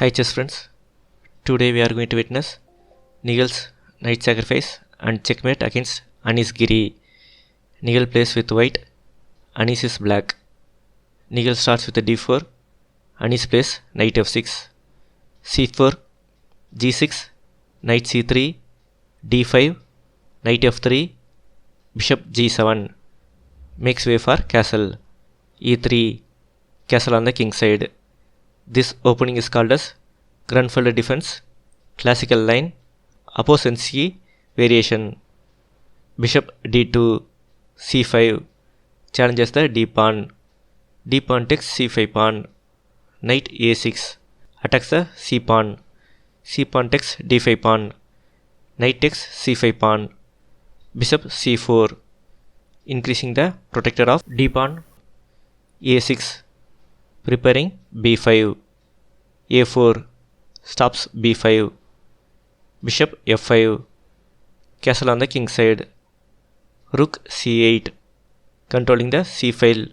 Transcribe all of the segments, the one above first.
Hi chess friends, today we are going to witness Nihal's knight sacrifice and checkmate against Anish Giri. Nihal plays with white, Anish is black. Nihal starts with a d4, Anish plays knight f6, c4, g6, knight c3, d5, knight f3, bishop g7, makes way for castle, e3, castle on the king side. This opening is called as Grunfeld defense, classical line, opposensky variation. Bishop d2, c5, challenges the d pawn. D pawn takes c5 pawn. Knight a6, attacks the c pawn. C pawn takes d5 pawn. Knight takes c5 pawn. Bishop c4, increasing the protector of d pawn. a6, preparing b5. a4, stops b5. Bishop f5, castle on the king side. Rook c8, controlling the c file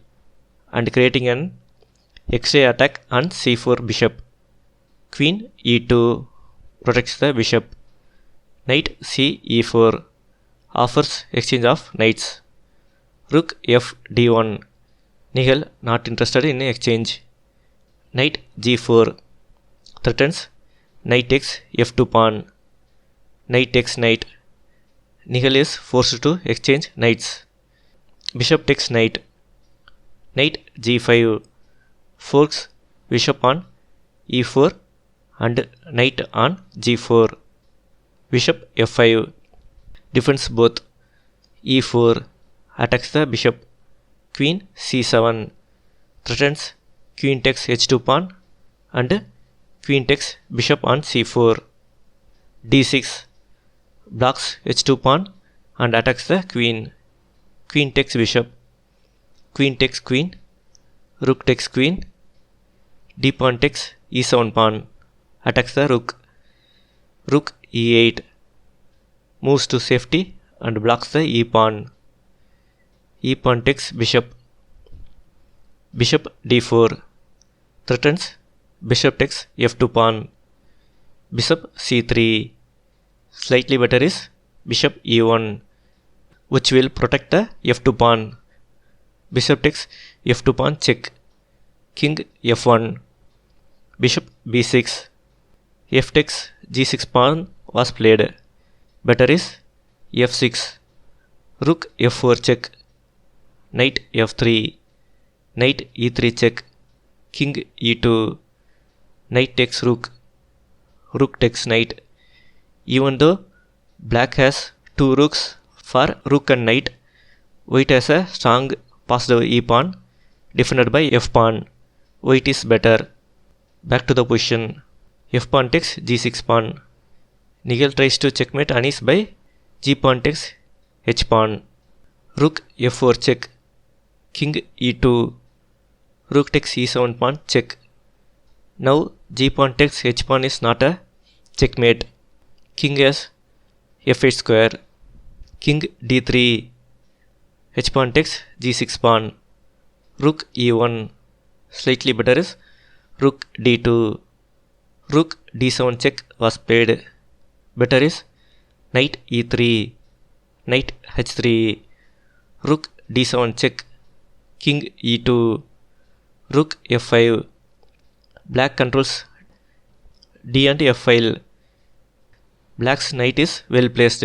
and creating an X-ray attack on c4 bishop. Queen e2, protects the bishop. Knight c e4, offers exchange of knights. Rook f d1, Nihal not interested in exchange. Knight g4, threatens knight takes f2 pawn. Knight takes knight. Nihal is forced to exchange knights. Bishop takes knight. Knight g5, forks bishop on e4 and knight on g4. Bishop f5, defends both. e4, attacks the bishop. Queen c7, threatens queen takes h2 pawn and queen takes bishop on c4. d6, blocks h2 pawn and attacks the queen. Queen takes bishop. Queen takes queen. Rook takes queen. D pawn takes e7 pawn, attacks the rook. Rook e8, moves to safety and blocks the e pawn. E pawn takes bishop. Bishop d4, threatens bishop takes f2 pawn. Bishop c3, slightly better is bishop e1, which will protect the f2 pawn. Bishop takes f2 pawn check. King f1, bishop b6, f takes g6 pawn was played. Better is f6, rook f4 check. Knight f3, knight e3 check. King e2, knight takes rook. Rook takes knight. Even though black has two rooks for rook and knight, white has a strong passed e pawn defended by f pawn. White is better. Back to the position. F pawn takes g6 pawn. Nihal tries to checkmate Anish by g pawn takes h pawn. Rook f4 check. King e2, rook takes e7 pawn check. Now g pawn takes h pawn is not a checkmate. King has f8 square. King d3, h pawn takes g6 pawn. Rook e1, slightly better is rook d2. Rook d7 check was played. Better is knight e3, knight h3, rook d7 check. King e2, rook f5. Black controls d and f file. Black's knight is well placed.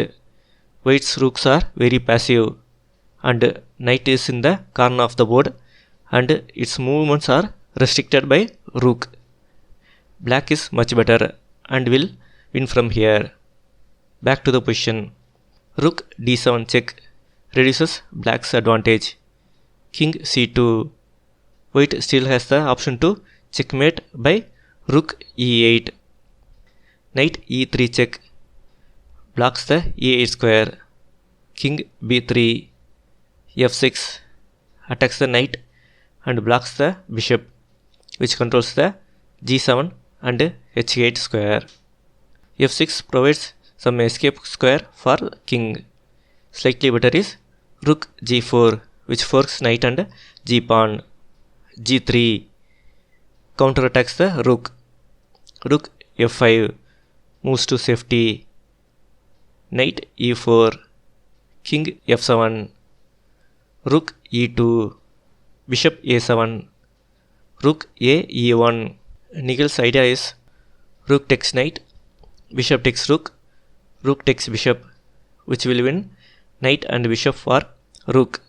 White's rooks are very passive and knight is in the corner of the board and its movements are restricted by rook. Black is much better and will win from here. Back to the position. Rook d7 check reduces black's advantage. King c2. White still has the option to checkmate by rook e8. Knight e3 check blocks the e8 square. King b3, f6, attacks the knight and blocks the bishop, which controls the g7 and h8 square. f6 provides some escape square for king. Slightly better is rook g4, which forks knight and g pawn. g3, counterattacks the rook. Rook f5 moves to safety. Knight e4, king f7, rook e2, bishop a7, rook a e1. Nigel's idea is rook takes knight, bishop takes rook, rook takes bishop, which will win knight and bishop for rook.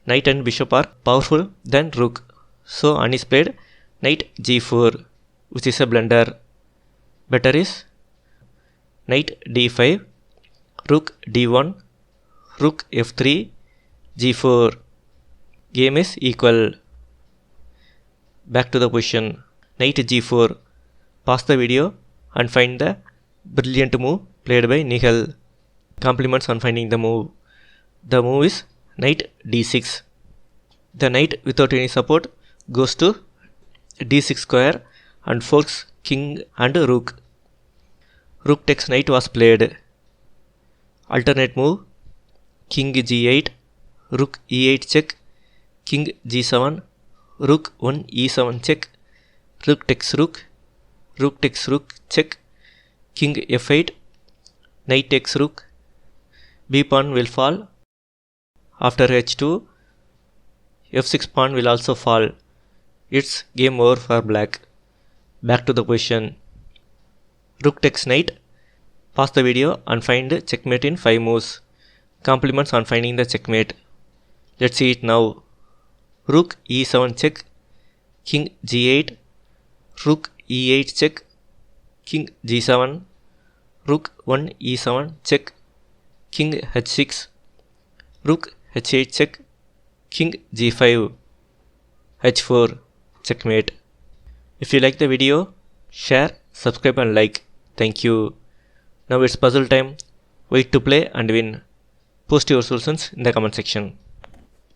Knight and bishop are powerful than rook. So Anish played knight g4, which is a blunder. Better is knight d5, rook d1, rook f3, g4. Game is equal. Back to the position. Knight g4. Pause the video and find the brilliant move played by Nihal. Compliments on finding the move. The move is knight d6. The knight without any support goes to d6 square and forks king and rook. Rook takes knight was played. Alternate move, king g8, rook e8 check, king g7, rook 1 e7 check, rook takes rook check, king f8, knight takes rook, b pawn will fall. After h2, f6 pawn will also fall. It's game over for black. Back to the position. Rook takes knight. Pause the video and find checkmate in 5 moves. Compliments on finding the checkmate. Let's see it now. Rook e7 check, king g8, rook e8 check, king g7, rook 1 e7 check, king h6, rook h8 check, king g5, h4, checkmate. If you like the video, share, subscribe and like. Thank you. Now it's puzzle time. Wait to play and win. Post your solutions in the comment section.